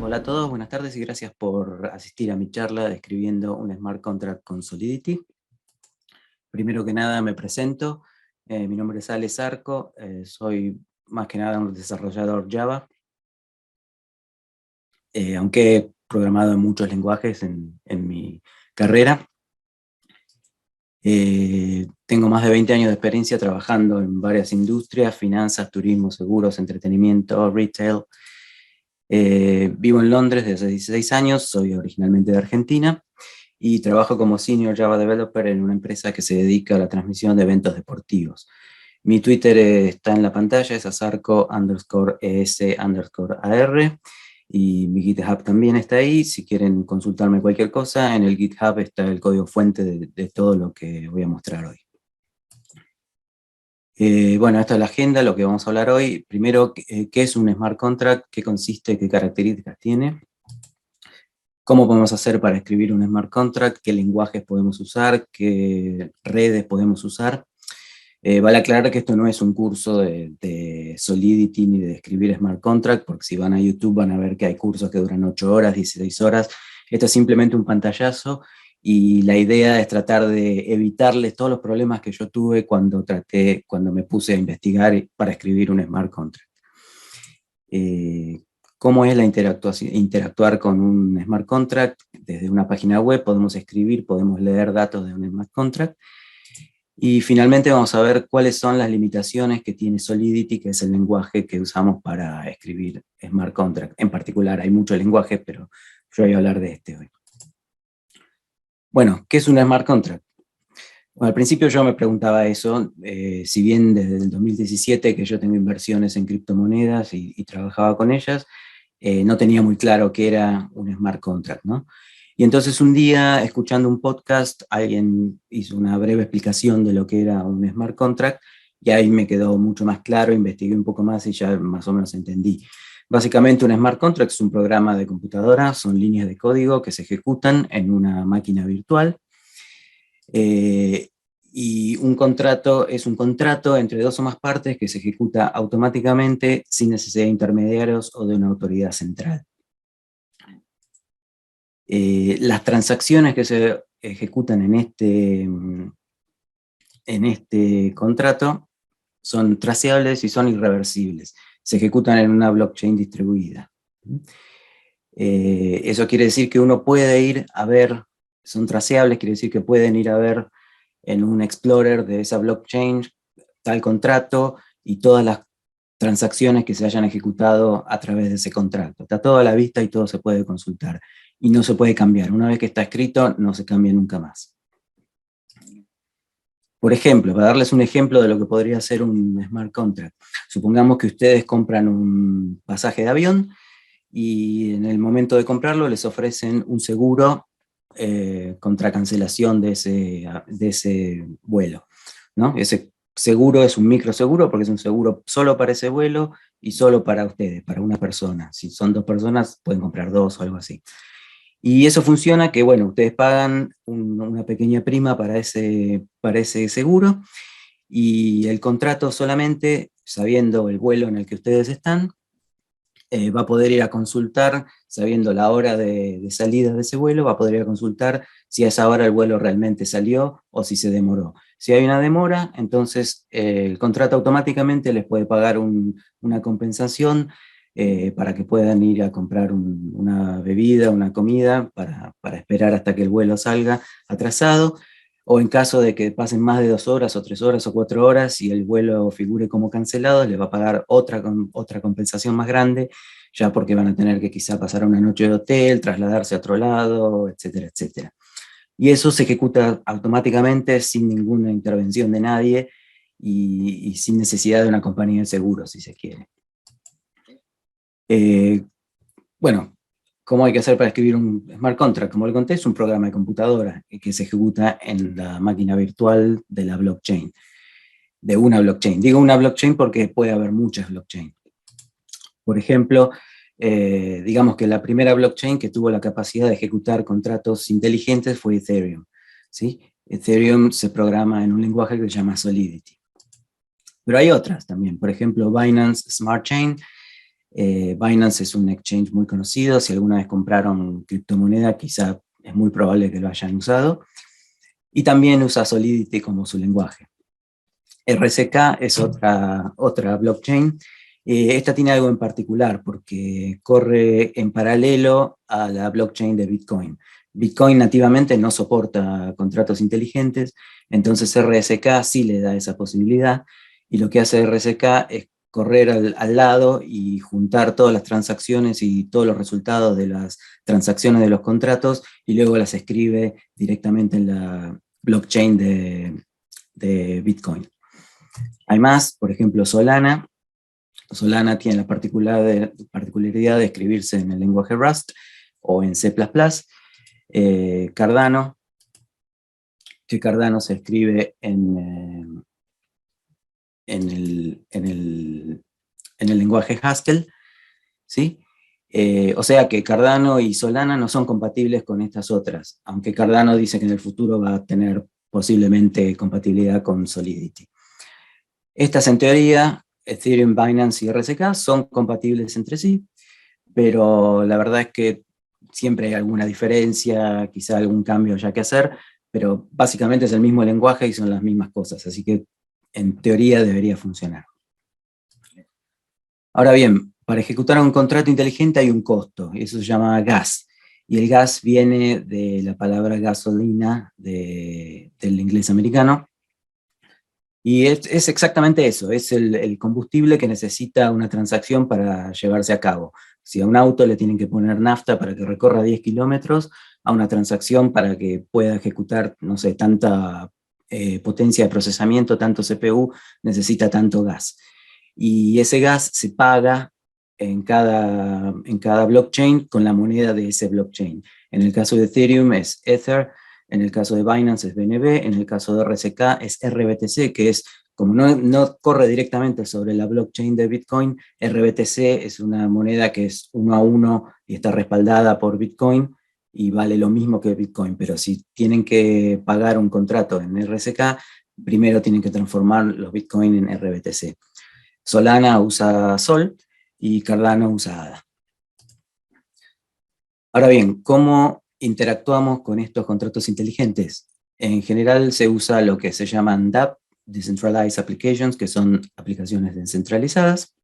Hola a todos, buenas tardes y gracias por asistir a mi charla describiendo un smart contract con Solidity. Primero que nada me presento, mi nombre es Alex Arco, soy más que nada un desarrollador Java, aunque he programado en muchos lenguajes en mi carrera. Tengo más de 20 años de experiencia trabajando en varias industrias, finanzas, turismo, seguros, entretenimiento, retail. Vivo en Londres desde hace 16 años, soy originalmente de Argentina y trabajo como Senior Java Developer en una empresa que se dedica a la transmisión de eventos deportivos. Mi Twitter está en la pantalla, es asarco_es_ar, y mi GitHub también está ahí. Si quieren consultarme cualquier cosa, en el GitHub está el código fuente de todo lo que voy a mostrar hoy. Bueno, esta es la agenda, lo que vamos a hablar hoy. Primero, ¿qué es un smart contract? ¿Qué consiste? ¿Qué características tiene? ¿Cómo podemos hacer para escribir un smart contract? ¿Qué lenguajes podemos usar? ¿Qué redes podemos usar? Vale aclarar que esto no es un curso de Solidity ni de escribir smart contract, porque si van a YouTube van a ver que hay cursos que duran 8 horas, 16 horas. Esto es simplemente un pantallazo y la idea es tratar de evitarles todos los problemas que yo tuve cuando me puse a investigar para escribir un smart contract. ¿Cómo es interactuar con un smart contract? Desde una página web podemos escribir, podemos leer datos de un smart contract. Y finalmente vamos a ver cuáles son las limitaciones que tiene Solidity, que es el lenguaje que usamos para escribir smart contract. En particular, hay muchos lenguajes, pero yo voy a hablar de este hoy. Bueno, ¿qué es un smart contract? Bueno, al principio yo me preguntaba eso, si bien desde el 2017 que yo tengo inversiones en criptomonedas y trabajaba con ellas, no tenía muy claro qué era un smart contract, ¿no? Y entonces un día, escuchando un podcast, alguien hizo una breve explicación de lo que era un smart contract, y ahí me quedó mucho más claro, investigué un poco más y ya más o menos entendí. Básicamente un smart contract es un programa de computadora, son líneas de código que se ejecutan en una máquina virtual, y un contrato es un contrato entre dos o más partes que se ejecuta automáticamente sin necesidad de intermediarios o de una autoridad central. Las transacciones que se ejecutan en este contrato son traceables y son irreversibles. Se ejecutan en una blockchain distribuida. Eso quiere decir que uno puede ir a ver, son traceables, quiere decir que pueden ir a ver en un explorer de esa blockchain tal contrato y todas las transacciones que se hayan ejecutado a través de ese contrato. Está todo a la vista y todo se puede consultar. Y no se puede cambiar. Una vez que está escrito, no se cambia nunca más. Por ejemplo, para darles un ejemplo de lo que podría ser un smart contract, supongamos que ustedes compran un pasaje de avión y en el momento de comprarlo les ofrecen un seguro contra cancelación de ese vuelo, ¿no? Ese seguro es un microseguro porque es un seguro solo para ese vuelo y solo para ustedes, para una persona. Si son dos personas, pueden comprar dos o algo así. Y eso funciona que, bueno, ustedes pagan una pequeña prima para ese seguro, y el contrato solamente, sabiendo el vuelo en el que ustedes están, va a poder ir a consultar, sabiendo la hora de salida de ese vuelo, va a poder ir a consultar si a esa hora el vuelo realmente salió o si se demoró. Si hay una demora, entonces el contrato automáticamente les puede pagar una compensación para que puedan ir a comprar una bebida, una comida, para esperar hasta que el vuelo salga atrasado, o en caso de que pasen más de 2 horas o 3 horas o 4 horas y el vuelo figure como cancelado, les va a pagar otra compensación más grande, ya porque van a tener que quizá pasar una noche de hotel, trasladarse a otro lado, etcétera, etcétera. Y eso se ejecuta automáticamente sin ninguna intervención de nadie y sin necesidad de una compañía de seguros, si se quiere. Bueno, ¿cómo hay que hacer para escribir un smart contract? Como le conté, es un programa de computadora que se ejecuta en la máquina virtual de la blockchain, de una blockchain. Digo una blockchain porque puede haber muchas blockchains. Por ejemplo, digamos que la primera blockchain que tuvo la capacidad de ejecutar contratos inteligentes fue Ethereum, ¿sí? Ethereum se programa en un lenguaje que se llama Solidity. Pero hay otras también, por ejemplo, Binance Smart Chain, Binance es un exchange muy conocido, si alguna vez compraron criptomoneda, quizá es muy probable que lo hayan usado. Y también usa Solidity como su lenguaje. RSK es otra blockchain. Esta tiene algo en particular porque corre en paralelo a la blockchain de Bitcoin. Bitcoin nativamente no soporta contratos inteligentes, entonces RSK sí le da esa posibilidad, y lo que hace RSK es correr al lado y juntar todas las transacciones y todos los resultados de las transacciones de los contratos, y luego las escribe directamente en la blockchain de Bitcoin. Hay más, por ejemplo, Solana. Solana tiene la particularidad de escribirse en el lenguaje Rust o en C++. Cardano, que Cardano se escribe en el lenguaje Haskell, ¿sí? O sea que Cardano y Solana no son compatibles con estas otras, aunque Cardano dice que en el futuro va a tener posiblemente compatibilidad con Solidity. Estas, en teoría, Ethereum, Binance y RSK son compatibles entre sí, pero la verdad es que siempre hay alguna diferencia, quizá algún cambio haya que hacer, pero básicamente es el mismo lenguaje y son las mismas cosas, así que en teoría debería funcionar. Ahora bien, para ejecutar un contrato inteligente hay un costo, y eso se llama gas. Y el gas viene de la palabra gasolina del inglés americano. Y es exactamente eso, es el combustible que necesita una transacción para llevarse a cabo. Si a un auto le tienen que poner nafta para que recorra 10 kilómetros, a una transacción para que pueda ejecutar, no sé, tanta potencia de procesamiento, tanto CPU, necesita tanto gas. Y ese gas se paga en cada blockchain con la moneda de ese blockchain. En el caso de Ethereum es Ether, en el caso de Binance es BNB, en el caso de RSK es RBTC, que es, como no corre directamente sobre la blockchain de Bitcoin, RBTC es una moneda que es 1 a 1 y está respaldada por Bitcoin y vale lo mismo que Bitcoin, pero si tienen que pagar un contrato en RSK, primero tienen que transformar los Bitcoin en RBTC. Solana usa Sol y Cardano usa ADA. Ahora bien, ¿cómo interactuamos con estos contratos inteligentes? En general se usa lo que se llaman DApp, Decentralized Applications, que son aplicaciones descentralizadas.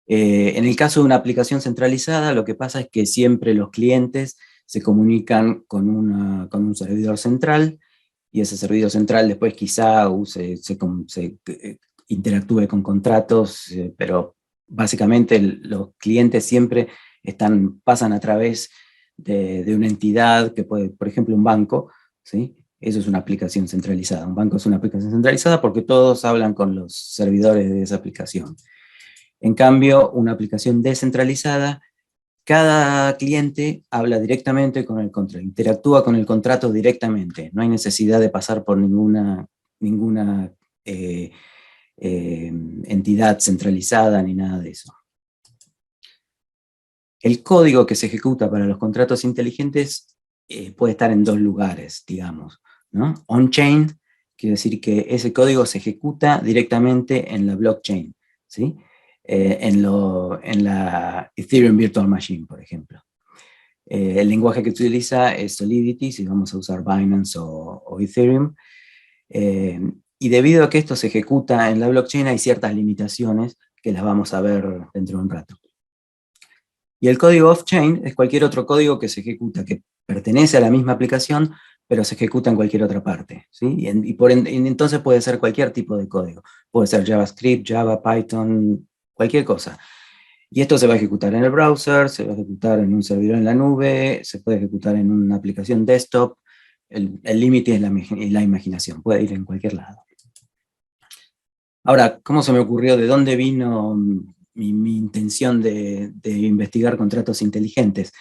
En el caso de una aplicación centralizada, lo que pasa es que siempre los clientes se comunican con un servidor central, y ese servidor central después quizá interactúe con contratos, pero básicamente los clientes siempre pasan a través de una entidad que puede, por ejemplo, un banco, ¿sí? Eso es una aplicación centralizada. Un banco es una aplicación centralizada porque todos hablan con los servidores de esa aplicación. En cambio, una aplicación descentralizada, cada cliente habla directamente con el contrato, interactúa con el contrato directamente. No hay necesidad de pasar por ninguna entidad centralizada ni nada de eso. El código que se ejecuta para los contratos inteligentes puede estar en dos lugares, digamos, ¿no? On-chain quiere decir que ese código se ejecuta directamente en la blockchain, ¿sí? En la Ethereum Virtual Machine, por ejemplo. El lenguaje que se utiliza es Solidity, si vamos a usar Binance o Ethereum. Y debido a que esto se ejecuta en la blockchain, hay ciertas limitaciones que las vamos a ver dentro de un rato. Y el código off-chain es cualquier otro código que se ejecuta, que pertenece a la misma aplicación, pero se ejecuta en cualquier otra parte, ¿sí? Y entonces puede ser cualquier tipo de código. Puede ser JavaScript, Java, Python, cualquier cosa. Y esto se va a ejecutar en el browser, se va a ejecutar en un servidor en la nube, se puede ejecutar en una aplicación desktop. El límite es la imaginación, puede ir en cualquier lado. Ahora, ¿cómo se me ocurrió? ¿De dónde vino mi intención de investigar contratos inteligentes?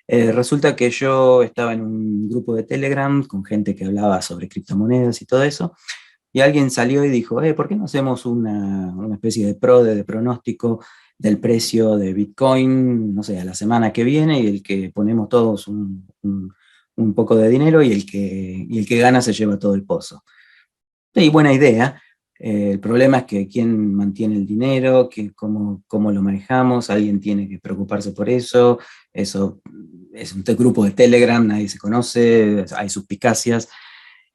Resulta que yo estaba en un grupo de Telegram con gente que hablaba sobre criptomonedas y todo eso, y alguien salió y dijo, ¿por qué no hacemos una especie de pronóstico del precio de Bitcoin, no sé, a la semana que viene, y el que ponemos todos un poco de dinero, y el que gana se lleva todo el pozo? Y buena idea, El problema es que quién mantiene el dinero, cómo lo manejamos, alguien tiene que preocuparse por eso es un grupo de Telegram, nadie se conoce, hay suspicacias,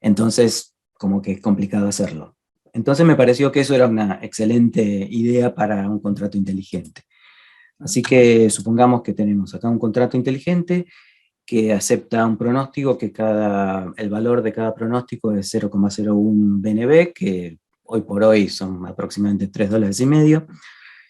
entonces como que es complicado hacerlo. Entonces me pareció que eso era una excelente idea para un contrato inteligente. Así que supongamos que tenemos acá un contrato inteligente que acepta un pronóstico, que el valor de cada pronóstico es 0,01 BNB, que hoy por hoy son aproximadamente $3,50,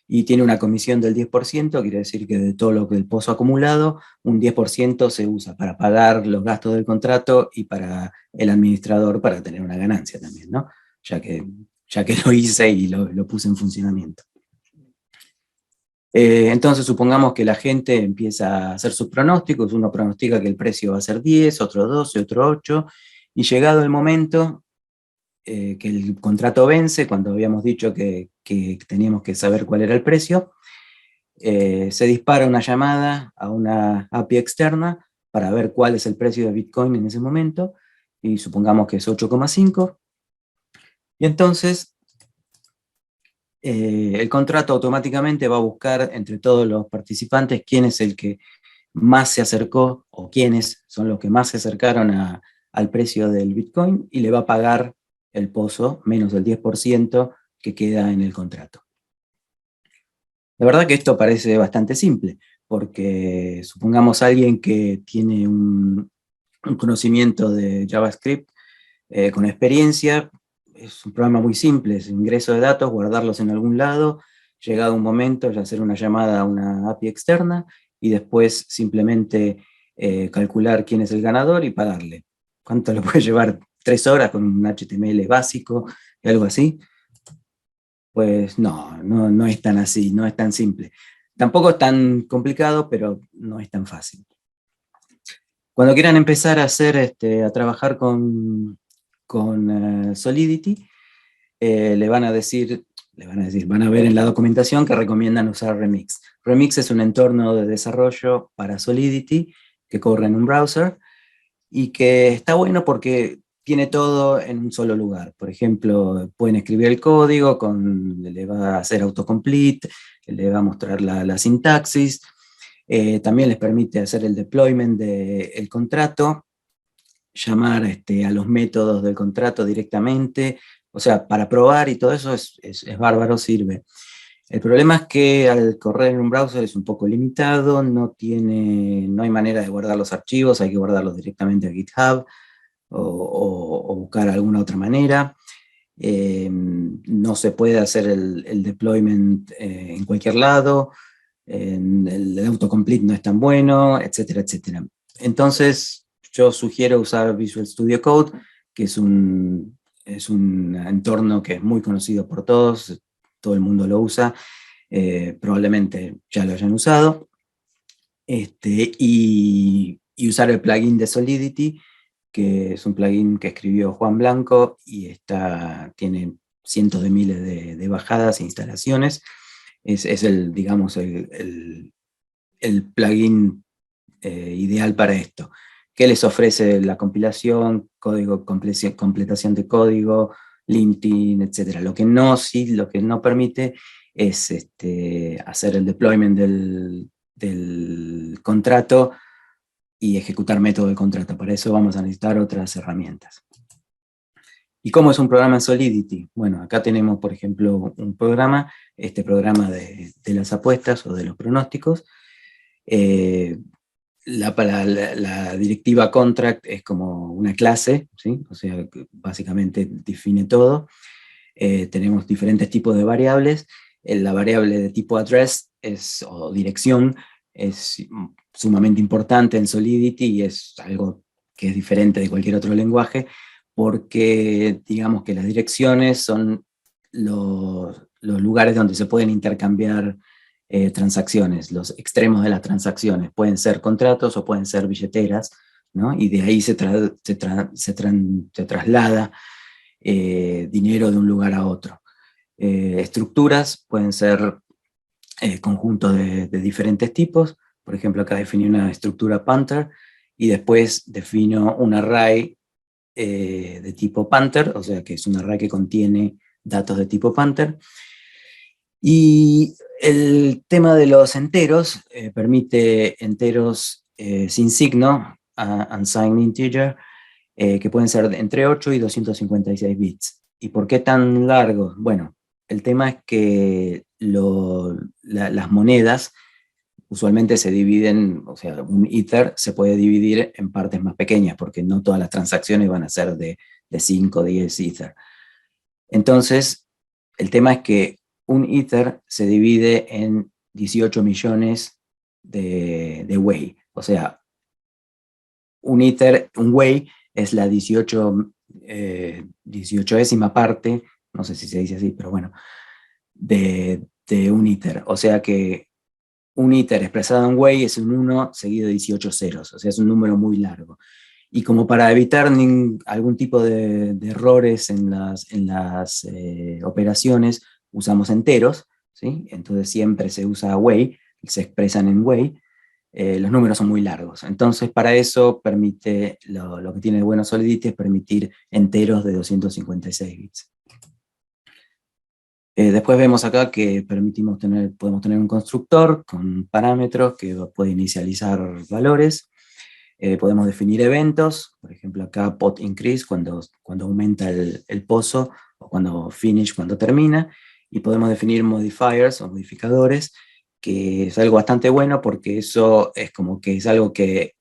y tiene una comisión del 10%, quiere decir que de todo lo que el pozo acumulado, un 10% se usa para pagar los gastos del contrato y para el administrador para tener una ganancia también, ¿no? Ya que lo hice y lo puse en funcionamiento. Entonces supongamos que la gente empieza a hacer sus pronósticos, uno pronostica que el precio va a ser 10, otro 12, otro 8, y llegado el momento que el contrato vence, cuando habíamos dicho que teníamos que saber cuál era el precio, se dispara una llamada a una API externa para ver cuál es el precio de Bitcoin en ese momento, y supongamos que es 8,5, y entonces el contrato automáticamente va a buscar entre todos los participantes quién es el que más se acercó, o quiénes son los que más se acercaron al precio del Bitcoin, y le va a pagar el pozo menos el 10% que queda en el contrato. La verdad que esto parece bastante simple, porque supongamos a alguien que tiene un conocimiento de JavaScript con experiencia, es un programa muy simple, es ingreso de datos, guardarlos en algún lado, llegado un momento, ya hacer una llamada a una API externa, y después simplemente calcular quién es el ganador y pagarle. ¿Cuánto le puede llevar? 3 horas con un HTML básico y algo así. Pues no es tan así, no es tan simple. Tampoco es tan complicado, pero no es tan fácil. Cuando quieran empezar a trabajar con Solidity, van a ver en la documentación que recomiendan usar Remix. Remix es un entorno de desarrollo para Solidity que corre en un browser y que está bueno porque tiene todo en un solo lugar. Por ejemplo, pueden escribir el código, le va a hacer autocomplete, le va a mostrar la sintaxis, también les permite hacer el deployment del contrato, llamar a los métodos del contrato directamente, o sea, para probar y todo eso es bárbaro, sirve. El problema es que al correr en un browser es un poco limitado, no hay manera de guardar los archivos, hay que guardarlos directamente a GitHub o buscar alguna otra manera. No se puede hacer el deployment en cualquier lado, el autocomplete no es tan bueno, etcétera, etcétera. Entonces, yo sugiero usar Visual Studio Code, que es un entorno que es muy conocido por todos, todo el mundo lo usa, probablemente ya lo hayan usado, y usar el plugin de Solidity, que es un plugin que escribió Juan Blanco y tiene cientos de miles de bajadas e instalaciones. Es digamos, el plugin ideal para esto, que les ofrece la compilación, completación de código, linting, etc. Lo que no permite es hacer el deployment del contrato y ejecutar método de contrato. Para eso vamos a necesitar otras herramientas. ¿Y cómo es un programa en Solidity? Bueno, acá tenemos, por ejemplo, un programa, este programa de las apuestas o de los pronósticos. La directiva contract es como una clase, ¿sí? O sea, básicamente define todo. Tenemos diferentes tipos de variables. La variable de tipo address o dirección es sumamente importante en Solidity y es algo que es diferente de cualquier otro lenguaje, porque digamos que las direcciones son los lugares donde se pueden intercambiar transacciones, los extremos de las transacciones. Pueden ser contratos o pueden ser billeteras, ¿no? Y de ahí se traslada dinero de un lugar a otro. Estructuras pueden ser conjuntos de diferentes tipos. Por ejemplo, acá definí una estructura Panther y después defino un array de tipo Panther, o sea que es un array que contiene datos de tipo Panther. Y el tema de los enteros permite enteros sin signo, unsigned integer, que pueden ser entre 8 y 256 bits. ¿Y por qué tan largo? Bueno, el tema es que las monedas usualmente se dividen, o sea, un Ether se puede dividir en partes más pequeñas, porque no todas las transacciones van a ser de 5 o 10 Ether. Entonces, el tema es que un Ether se divide en 18 millones de Wei. O sea, un Ether, un Wei es la 18ª parte, no sé si se dice así, pero bueno, de un Ether. O sea que un Ether expresado en Wei es un 1 seguido de 18 ceros, o sea, es un número muy largo. Y como para evitar algún tipo de errores en las operaciones, usamos enteros, ¿sí? Entonces siempre se usa Wei, se expresan en Wei. Los números son muy largos. Entonces para eso permite, lo que tiene de bueno Solidity es permitir enteros de 256 bits. Después vemos acá que podemos tener un constructor con parámetros que puede inicializar valores. Podemos definir eventos, por ejemplo acá pot increase cuando aumenta el pozo, o cuando finish cuando termina, y podemos definir modifiers o modificadores, que es algo bastante bueno porque eso es como que es algo que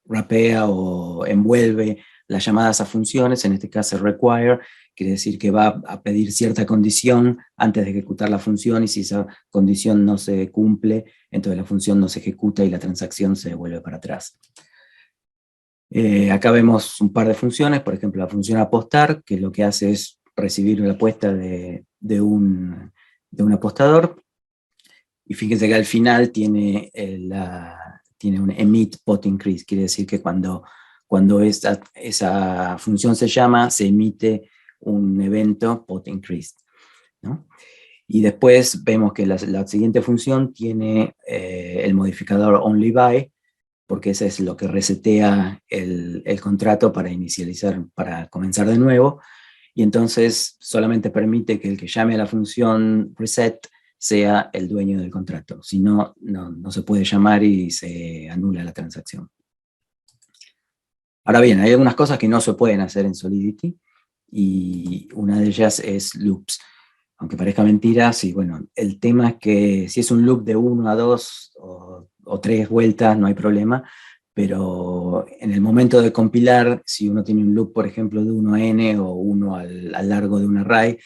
rapea o envuelve las llamadas a funciones, en este caso require, quiere decir que va a pedir cierta condición antes de ejecutar la función, y si esa condición no se cumple, entonces la función no se ejecuta y la transacción se vuelve para atrás. Acá vemos un par de funciones, por ejemplo la función apostar, que lo que hace es recibir la apuesta de un apostador, y fíjense que al final tiene un emit pot increase, quiere decir que cuando esa función se llama, se emite un evento pot increase, ¿no? Y después vemos que la siguiente función tiene el modificador onlyBy, porque ese es lo que resetea el contrato para inicializar, para comenzar de nuevo, y entonces solamente permite que el que llame a la función reset sea el dueño del contrato, si no, no se puede llamar y se anula la transacción. Ahora bien, hay algunas cosas que no se pueden hacer en Solidity, y una de ellas es loops. Aunque parezca mentira, sí, bueno, el tema es que si es un loop de 1 a 2 o 3 vueltas, no hay problema, pero en el momento de compilar, si uno tiene un loop, por ejemplo, de 1 a n o 1 al largo de un array,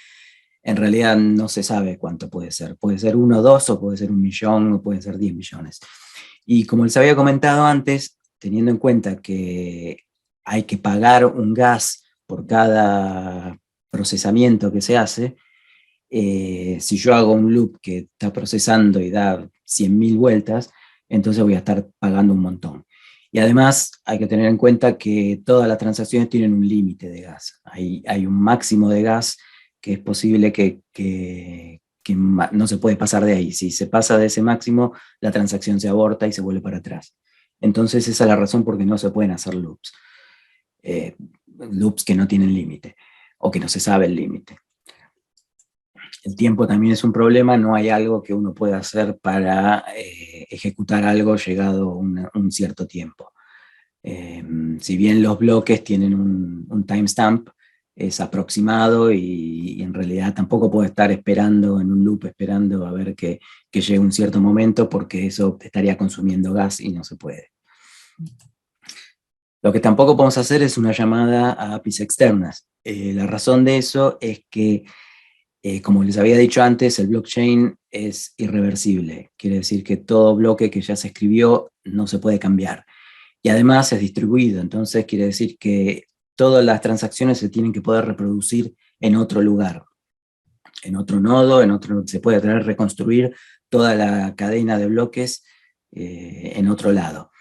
en realidad no se sabe cuánto puede ser. Puede ser 1 o 2, o puede ser 1.000.000, o puede ser 10 millones. Y como les había comentado antes, teniendo en cuenta que hay que pagar un gas por cada procesamiento que se hace, si yo hago un loop que está procesando y da 100.000 vueltas, entonces voy a estar pagando un montón. Y además hay que tener en cuenta que todas las transacciones tienen un límite de gas. Hay un máximo de gas que es posible que no se puede pasar de ahí. Si se pasa de ese máximo, la transacción se aborta y se vuelve para atrás. Entonces esa es la razón por qué no se pueden hacer loops. Loops que no tienen límite, o que no se sabe el límite. El tiempo también es un problema, no hay algo que uno pueda hacer para ejecutar algo llegado un cierto tiempo. Si bien los bloques tienen un timestamp, es aproximado, y en realidad tampoco puedo estar esperando en un loop, esperando a ver que llegue un cierto momento, porque eso estaría consumiendo gas y no se puede. Lo que tampoco podemos hacer es una llamada a APIs externas. La razón de eso es que, como les había dicho antes, el blockchain es irreversible. Quiere decir que todo bloque que ya se escribió no se puede cambiar. Y además es distribuido, entonces quiere decir que todas las transacciones se tienen que poder reproducir en otro lugar, en otro nodo, se puede reconstruir toda la cadena de bloques en otro lado.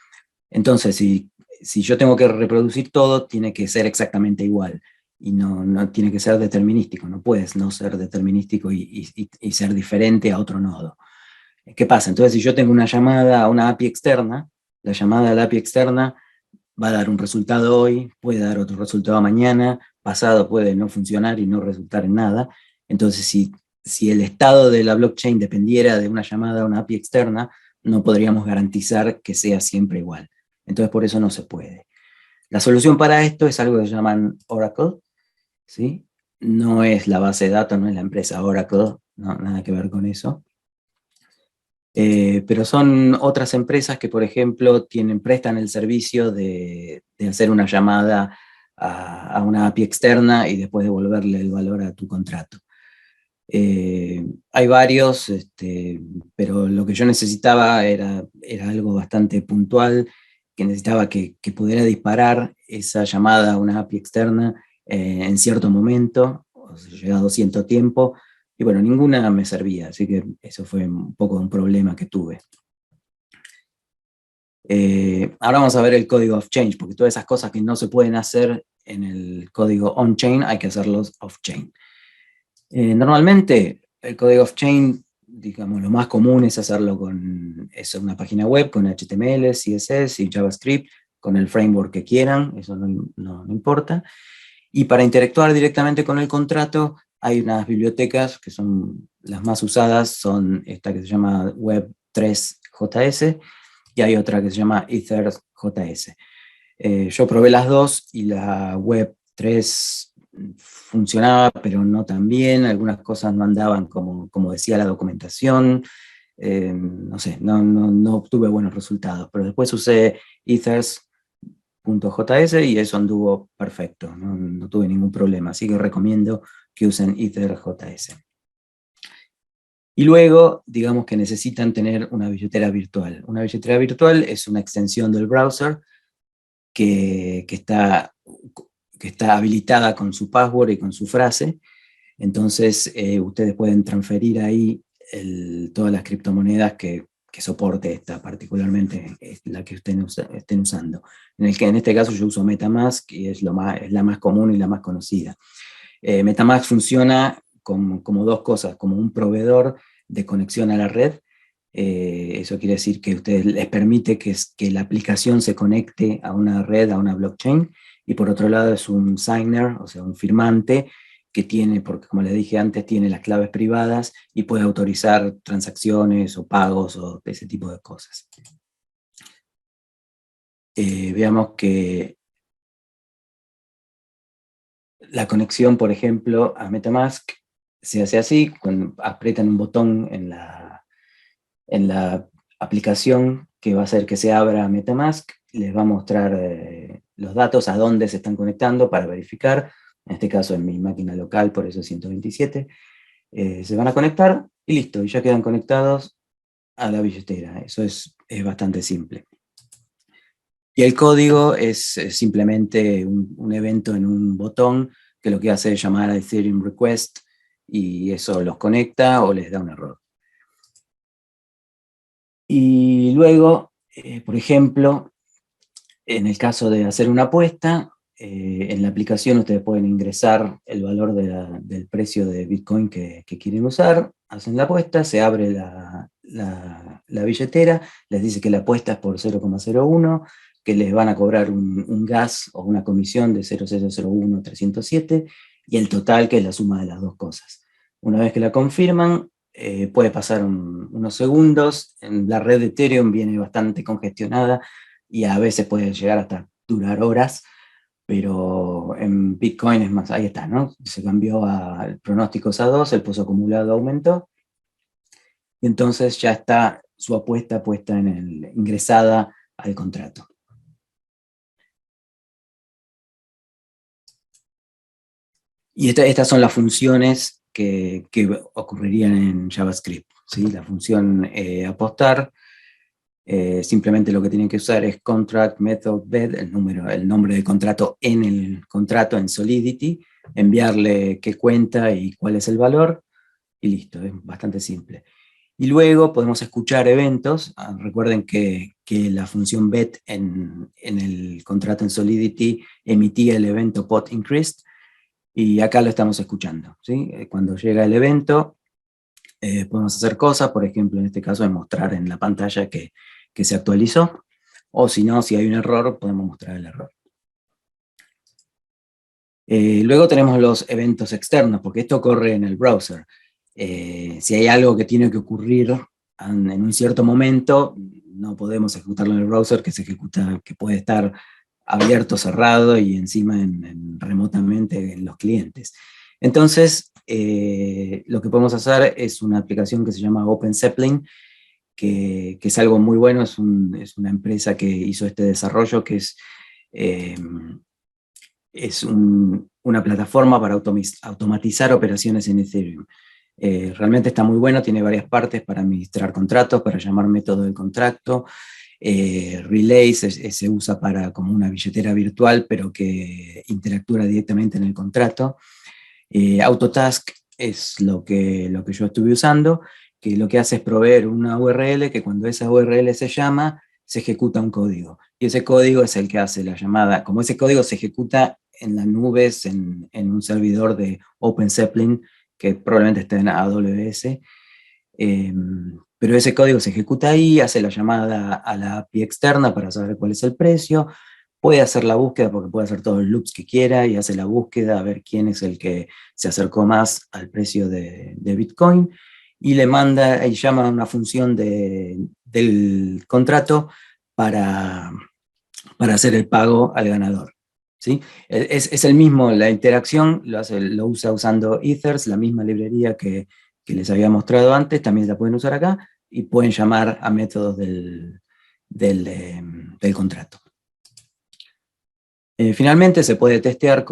Entonces, si yo tengo que reproducir todo, tiene que ser exactamente igual, y no tiene que ser determinístico. No puedes no ser determinístico y ser diferente a otro nodo. ¿Qué pasa? Entonces, si yo tengo una llamada a una API externa, la llamada a la API externa va a dar un resultado hoy, puede dar otro resultado mañana, pasado puede no funcionar y no resultar en nada. Entonces, si el estado de la blockchain dependiera de una llamada a una API externa, no podríamos garantizar que sea siempre igual. Entonces, por eso no se puede. La solución para esto es algo que se llaman Oracle, ¿sí? No es la base de datos, no es la empresa Oracle, no, nada que ver con eso. Pero son otras empresas que, por ejemplo, prestan el servicio de hacer una llamada a una API externa y después devolverle el valor a tu contrato. Hay varios, pero lo que yo necesitaba era algo bastante puntual, que necesitaba que pudiera disparar esa llamada a una API externa en cierto momento, o sea, llegado cierto tiempo, y bueno, ninguna me servía, así que eso fue un poco un problema que tuve. Ahora vamos a ver el código off-chain, porque todas esas cosas que no se pueden hacer en el código on-chain hay que hacerlos off-chain. Normalmente el código off-chain, digamos, lo más común es hacerlo con una página web, con HTML, CSS y JavaScript, con el framework que quieran, eso no importa. Y para interactuar directamente con el contrato, hay unas bibliotecas que son las más usadas, son esta que se llama Web3.js y hay otra que se llama Ether.js. Yo probé las dos y la Web3 funcionaba, pero no tan bien, algunas cosas no andaban como decía la documentación, no sé, no obtuve buenos resultados, pero después usé Ethers.js y eso anduvo perfecto, no tuve ningún problema, así que recomiendo que usen Ether.js. Y luego, digamos que necesitan tener una billetera virtual. Una billetera virtual es una extensión del browser que está habilitada con su password y con su frase. Entonces, ustedes pueden transferir ahí todas las criptomonedas que soporte esta, particularmente la que estén usando. En este caso yo uso MetaMask y es la más común y la más conocida. MetaMask funciona como dos cosas, como un proveedor de conexión a la red. Eso quiere decir que ustedes les permite que la aplicación se conecte a una red, a una blockchain, y por otro lado es un signer, o sea, un firmante, que tiene, porque como les dije antes, tiene las claves privadas y puede autorizar transacciones o pagos o ese tipo de cosas. Veamos que la conexión, por ejemplo, a MetaMask se hace así, cuando aprietan un botón en la aplicación que va a hacer que se abra MetaMask, les va a mostrar los datos a dónde se están conectando para verificar, en este caso en mi máquina local, por eso 127, se van a conectar y listo, y ya quedan conectados a la billetera. Eso es bastante simple. Y el código es simplemente un evento en un botón que lo que hace es llamar a Ethereum Request y eso los conecta o les da un error. Y luego, por ejemplo, en el caso de hacer una apuesta, en la aplicación ustedes pueden ingresar el valor del precio de Bitcoin que quieren usar, hacen la apuesta, se abre la billetera, les dice que la apuesta es por 0,01, que les van a cobrar un gas o una comisión de 0,001307 y el total que es la suma de las dos cosas. Una vez que la confirman, puede pasar unos segundos, en la red de Ethereum viene bastante congestionada y a veces puede llegar hasta durar horas, pero en Bitcoin es más, ahí está, ¿no? Se cambió al pronóstico a 2, el pozo acumulado aumentó, y entonces ya está su apuesta puesta ingresada al contrato. Y estas son las funciones que ocurrirían en JavaScript, ¿sí? La función apostar, simplemente lo que tienen que usar es contract method bed, el nombre del contrato en el contrato en Solidity, enviarle qué cuenta y cuál es el valor, y listo, es bastante simple. Y luego podemos escuchar eventos. Recuerden que la función bet en el contrato en Solidity emitía el evento pot increased, y acá lo estamos escuchando, ¿sí? Cuando llega el evento, podemos hacer cosas, por ejemplo, en este caso, es mostrar en la pantalla que se actualizó, o si no, si hay un error, podemos mostrar el error. Luego tenemos los eventos externos, porque esto ocurre en el browser. Si hay algo que tiene que ocurrir en un cierto momento, no podemos ejecutarlo en el browser, que se ejecuta, que puede estar abierto, cerrado y encima remotamente en los clientes. Entonces, lo que podemos hacer es una aplicación que se llama OpenZeppelin, que es algo muy bueno, es una empresa que hizo este desarrollo, que eh, una plataforma para automatizar operaciones en Ethereum. Realmente está muy bueno, tiene varias partes para administrar contratos, para llamar método del contrato. Relay se usa como una billetera virtual, pero que interactúa directamente en el contrato. Autotask es lo que yo estuve usando, que lo que hace es proveer una URL que cuando esa URL se llama, se ejecuta un código. Y ese código es el que hace la llamada. Como ese código se ejecuta en las nubes, en un servidor de OpenZeppelin, que probablemente esté en AWS, pero ese código se ejecuta ahí, hace la llamada a la API externa para saber cuál es el precio, puede hacer la búsqueda porque puede hacer todos los loops que quiera y hace la búsqueda a ver quién es el que se acercó más al precio de Bitcoin, y le manda y llama a una función del contrato para hacer el pago al ganador. ¿Sí? Es el mismo, la interacción lo usa usando Ethers, la misma librería que les había mostrado antes, también la pueden usar acá, y pueden llamar a métodos del contrato. Finalmente se puede testear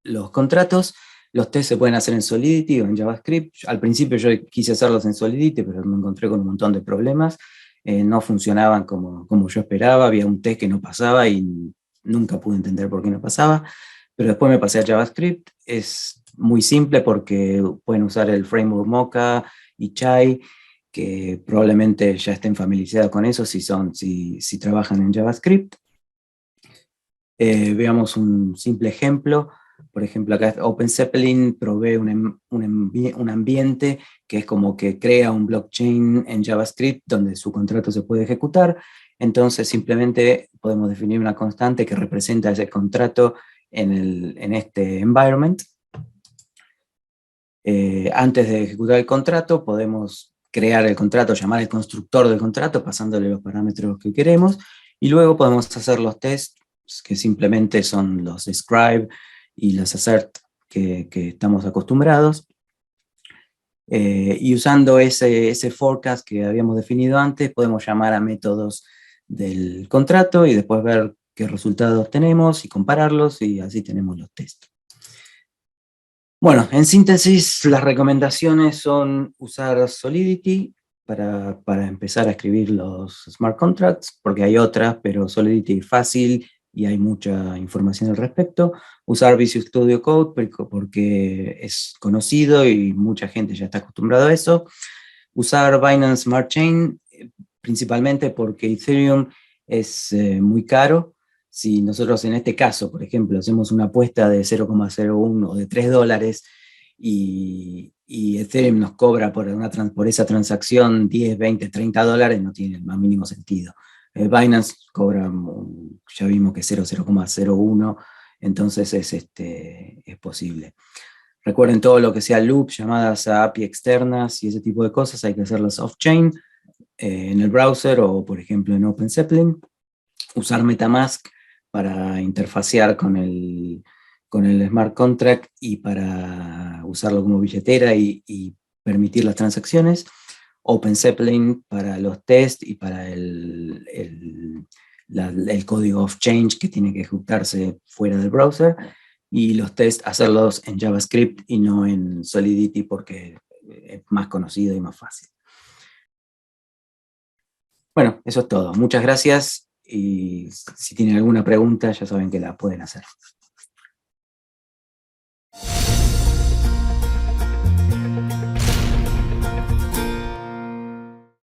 los contratos. Los tests se pueden hacer en Solidity o en JavaScript. Al principio yo quise hacerlos en Solidity, pero me encontré con un montón de problemas. No funcionaban como yo esperaba, había un test que no pasaba y nunca pude entender por qué no pasaba. Pero después me pasé a JavaScript. Es muy simple porque pueden usar el framework Mocha y Chai, que probablemente ya estén familiarizados con eso si trabajan en JavaScript. Veamos un simple ejemplo. Por ejemplo, acá OpenZeppelin provee un ambiente que es como que crea un blockchain en JavaScript donde su contrato se puede ejecutar. Entonces simplemente podemos definir una constante que representa ese contrato en este environment. Antes de ejecutar el contrato podemos crear el contrato, llamar al constructor del contrato pasándole los parámetros que queremos, y luego podemos hacer los tests que simplemente son los describe y los assert que estamos acostumbrados. Y usando ese forecast que habíamos definido antes, podemos llamar a métodos del contrato y después ver qué resultados tenemos y compararlos, y así tenemos los tests. Bueno, en síntesis, las recomendaciones son usar Solidity para empezar a escribir los smart contracts, porque hay otras, pero Solidity es fácil y hay mucha información al respecto. Usar Visual Studio Code porque es conocido y mucha gente ya está acostumbrada a eso. Usar Binance Smart Chain principalmente porque Ethereum es muy caro. Si nosotros en este caso, por ejemplo, hacemos una apuesta de 0,01 o de $3 y Ethereum nos cobra por esa transacción 10, 20, $30, no tiene el más mínimo sentido. Binance cobra, ya vimos que 0,01, entonces es posible. Recuerden, todo lo que sea loop, llamadas a API externas y ese tipo de cosas, hay que hacerlas off-chain en el browser o, por ejemplo, en OpenZeppelin. Usar MetaMask para interfacear con el smart contract y para usarlo como billetera y permitir las transacciones. OpenZeppelin para los tests y para el código of change que tiene que ejecutarse fuera del browser, y los tests hacerlos en JavaScript y no en Solidity porque es más conocido y más fácil. Bueno, eso es todo. Muchas gracias, y si tienen alguna pregunta ya saben que la pueden hacer.